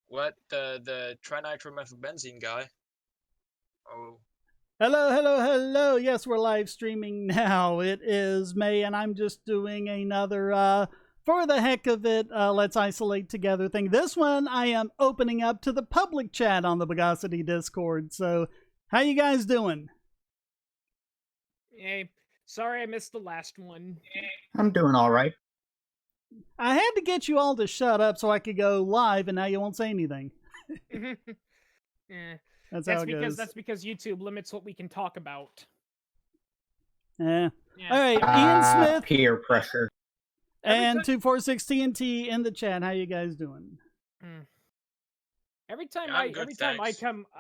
What the trinitromethylbenzene guy? Oh, Hello, hello, hello. Yes, we're live streaming now. It is May, and I'm just doing another, for the heck of it, let's isolate together thing. This one I am opening up to the public chat on the Bugacity Discord. So, how you guys doing? Hey, sorry I missed the last one. I'm doing all right. I had to get you all to shut up so I could go live, and now you won't say anything. Eh, That's how it goes. That's because YouTube limits what we can talk about. Yeah. Yeah. All right, Ian Smith Peer pressure. and 246TNT in the chat. How you guys doing? Every time Yeah, I'm good,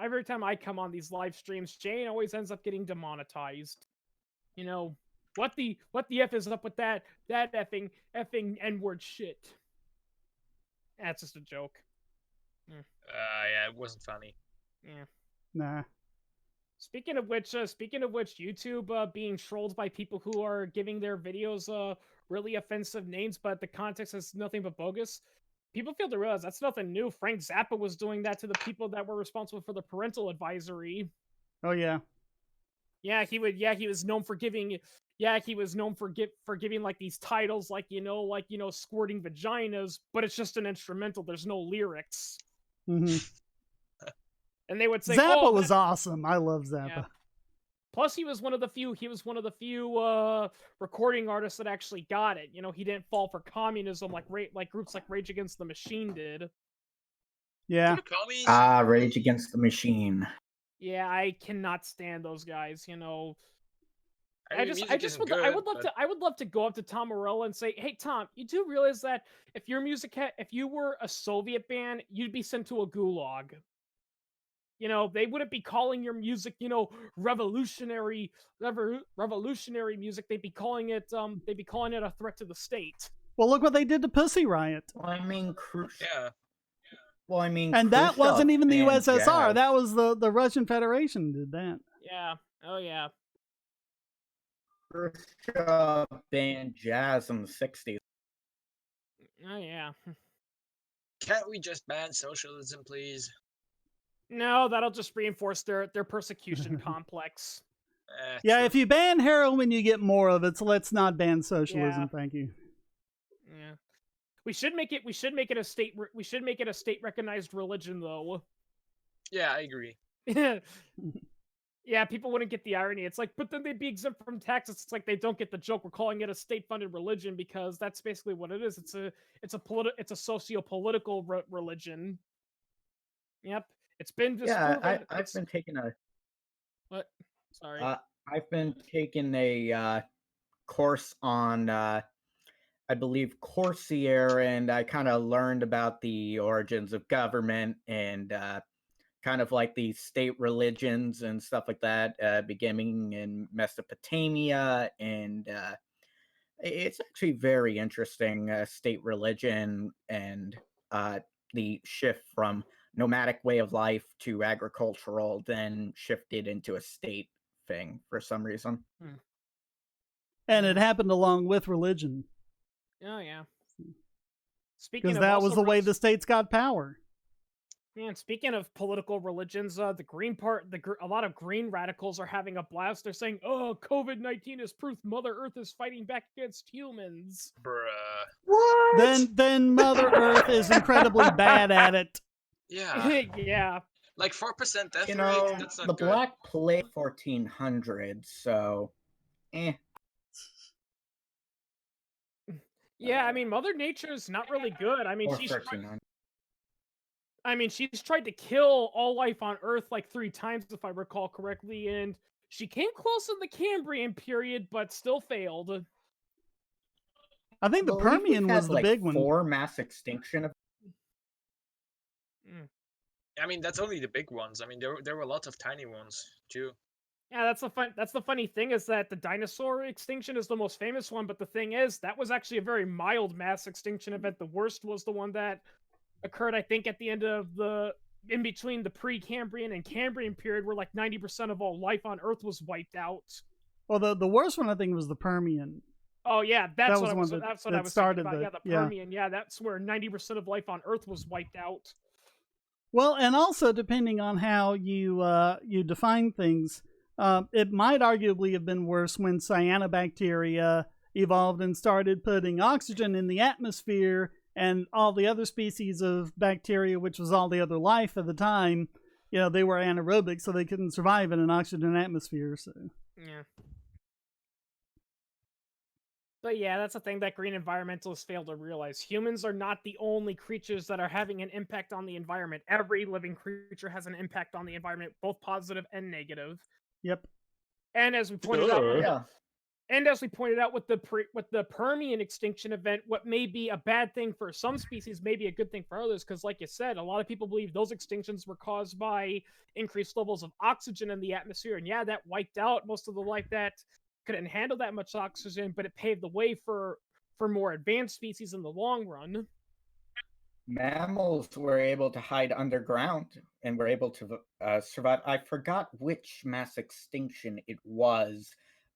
every time I come on these live streams, Jane always ends up getting demonetized. You know, what the F is up with that effing N-word shit? That's just a joke. yeah, it wasn't funny. Yeah. Nah. Speaking of which, YouTube being trolled by people who are giving their videos really offensive names, but the context is nothing but bogus. People fail to realize that's nothing new. Frank Zappa was doing that to the people that were responsible for the parental advisory. Oh, yeah. Yeah, he would. Yeah, he was known for giving. Yeah, he was known for giving like these titles, like squirting vaginas, but it's just an instrumental. There's no lyrics. Mm-hmm. And they would say, Zappa "Oh, was awesome. I love Zappa." Yeah. Plus, he was one of the few. He was one of the few recording artists that actually got it. You know, he didn't fall for communism like groups like Rage Against the Machine did. Yeah. Rage Against the Machine. Yeah, I cannot stand those guys. You know, I would love to go up to Tom Morello and say, "Hey, Tom, you do realize that if you were a Soviet band, you'd be sent to a gulag." You know, they wouldn't be calling your music, revolutionary music. They'd be calling it a threat to the state. Well, look what they did to Pussy Riot. Well, I mean, yeah. Well, I mean, and that wasn't even the USSR. Jazz. That was the Russian Federation did that. Yeah. Oh yeah. Khrushchev banned jazz in the '60s. Oh yeah. Can't we just ban socialism, please? No, that'll just reinforce their persecution complex. Yeah, True. if you ban heroin, you get more of it. So let's not ban socialism. Yeah. Thank you. Yeah, we should make it a state. We should make it a state recognized religion, though. Yeah, I agree. Yeah, people wouldn't get the irony. It's like, but then they'd be exempt from taxes. It's like they don't get the joke. We're calling it a state-funded religion because that's basically what it is. It's a socio-political religion. Yep. It's been disproven. Yeah, I've been taking a. What? Sorry. I've been taking a course on, I believe, Coursera, and I kind of learned about the origins of government and kind of like the state religions and stuff like that, beginning in Mesopotamia, and it's actually very interesting. State religion and the shift from nomadic way of life to agricultural, then shifted into a state thing for some reason. And it happened along with religion. Oh yeah. Because that was the way the states got power. And speaking of political religions, a lot of green radicals are having a blast. They're saying, "Oh, COVID-19 is proof Mother Earth is fighting back against humans." Bruh. What? Then Mother Earth is incredibly bad at it. Yeah. Yeah. Like 4% death You rate. know, That's not the good. Black Plague 1400, so Yeah, I mean, Mother Nature's not really good. I mean, or she's 1300. she's tried to kill all life on Earth like 3 times, if I recall correctly, and she came close in the Cambrian period, but still failed. I think the Permian was the big one. 4 mass extinction of. I mean, that's only the big ones. I mean, there were lots of tiny ones too. Yeah, that's the funny thing is that the dinosaur extinction is the most famous one, but the thing is that was actually a very mild mass extinction event. The worst was the one that occurred, I think, at the end of in between the pre-Cambrian and Cambrian period, where like 90% of all life on Earth was wiped out. Well, the worst one I think was the Permian. Oh yeah, that's what I was started thinking about. Yeah, the yeah. Permian. Yeah, that's where 90% of life on Earth was wiped out. Well, and also depending on how you define things, it might arguably have been worse when cyanobacteria evolved and started putting oxygen in the atmosphere, and all the other species of bacteria, which was all the other life at the time, they were anaerobic, so they couldn't survive in an oxygen atmosphere. So Yeah. But yeah, that's the thing that green environmentalists fail to realize. Humans are not the only creatures that are having an impact on the environment. Every living creature has an impact on the environment, both positive and negative. Yep. And as we pointed out, Yeah. with the Permian extinction event, what may be a bad thing for some species may be a good thing for others. Because, like you said, a lot of people believe those extinctions were caused by increased levels of oxygen in the atmosphere, and yeah, that wiped out most of the life that couldn't handle that much oxygen, but it paved the way for more advanced species in the long run. Mammals were able to hide underground and were able to survive. I forgot which mass extinction it was,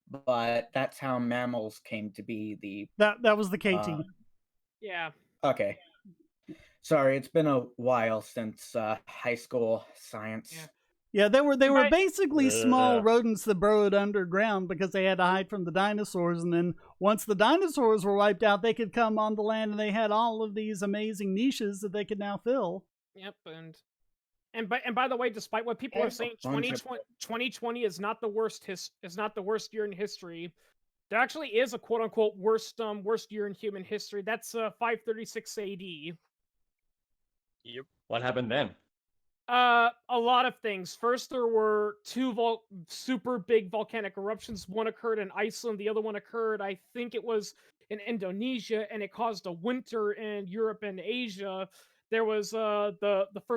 but that's how mammals came to be. That was the KT. Yeah. Okay. Sorry, it's been a while since high school science. Yeah, they were Right. basically small rodents that burrowed underground because they had to hide from the dinosaurs, and then once the dinosaurs were wiped out, they could come on the land, and they had all of these amazing niches that they could now fill. Yep, and by the way, despite what people are saying, 2020 is not the worst year in history. There actually is a quote unquote worst year in human history. That's 536 AD. Yep. What happened then? A lot of things. First, there were two super big volcanic eruptions. One occurred in Iceland. The other one occurred, I think it was in Indonesia, and it caused a winter in Europe and Asia. There was the first